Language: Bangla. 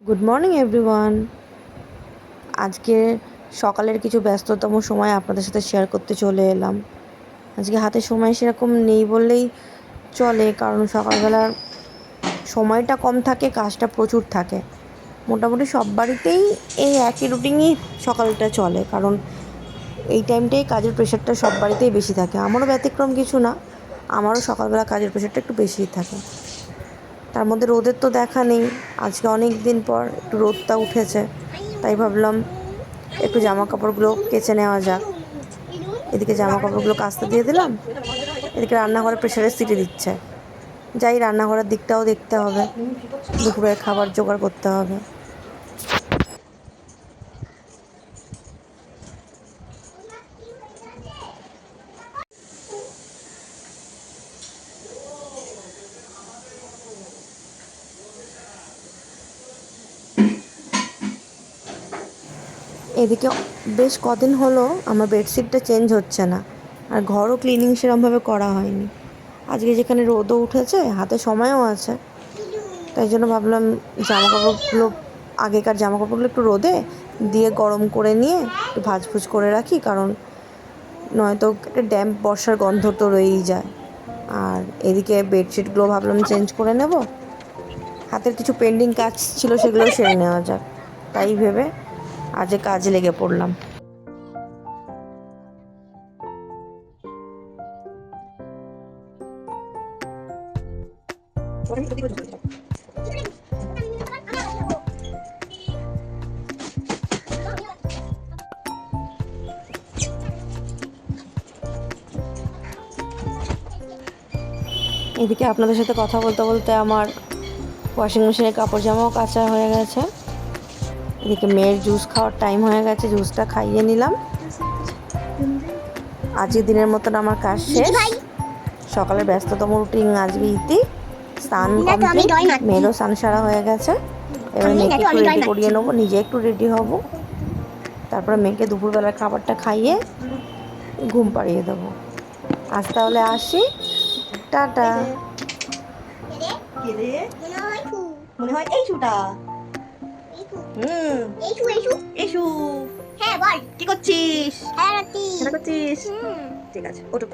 Good morning everyone. আজকে সকালের কিছু ব্যস্ততম সময় আপনাদের সাথে শেয়ার করতে চলে এলাম। আজকে হাতে সময় সেরকম নেই বললেই চলে, কারণ সকালবেলার সময়টা কম থাকে, কাজটা প্রচুর থাকে। মোটামুটি সব বাড়িতেই এই একই রুটিনই সকালটা চলে, কারণ এই টাইমটাই কাজের প্রেশারটা সব বাড়িতেই বেশি থাকে। আমারও ব্যতিক্রম কিছু না, আমারও সকালবেলা কাজের প্রেশারটা একটু বেশিই থাকে। তার মধ্যে রোদের তো দেখা নেই, আজকে অনেক দিন পর একটু রোদটা উঠেছে, তাই ভাবলাম একটু জামা কাপড়গুলো কেচে নেওয়া যাক। এদিকে জামা কাপড়গুলো কাচতে দিয়ে দিলাম, এদিকে রান্নাঘরে প্রেশারের সিটি দিচ্ছে। যাই, রান্নাঘরের দিকটাও দেখতে হবে, দুপুরের খাবার জোগাড় করতে হবে। এদিকে বেশ কদিন হলো আমার বেডশিটটা চেঞ্জ হচ্ছে না, আর ঘরও ক্লিনিং সেরকমভাবে করা হয়নি। আজকে যেখানে রোদও উঠেছে, হাতে সময়ও আছে, তাই জন্য ভাবলাম জামা কাপড়গুলো, আগেকার জামা কাপড়গুলো একটু রোদে দিয়ে গরম করে নিয়ে একটু ভাজভুজ করে রাখি, কারণ নয়তো একটা ড্যাম্প বর্ষার গন্ধ তো রয়েই যায়। আর এদিকে বেডশিটগুলো ভাবলাম চেঞ্জ করে নেব, হাতের কিছু পেন্ডিং কাজ ছিল সেগুলোও সেরে নেওয়া যাক, তাই ভেবে আজ কাজে লেগে পড়লাম। এদিকে আপনাদের সাথে কথা বলতে বলতে আমার ওয়াশিং মেশিনে কাপড় জামাও কাচা হয়ে গেছে। এদিকে মেয়ের জুস খাওয়ার টাইম হয়ে গেছে, জুসটা খাইয়ে নিলাম। আজকে দিনের মতন আমার কাজ শেষ। সকালের ব্যস্ততম রুটিন আজকে ইতি। স্নান কমপ্লিট, মেয়েরও স্নান সারা হয়ে গেছে। এবার মেয়েকে একটু রেডি করিয়ে নেবো, নিজে একটু রেডি হব, তারপরে মেয়েকে দুপুরবেলার খাবারটা খাইয়ে ঘুম পাড়িয়ে দেবো। আজ তাহলে আসি, টাটা। মনে হয় এই শুটা। এসু। হ্যাঁ বল, কি করছিস? খেলা করছিস? ঠিক আছে, ওঠো।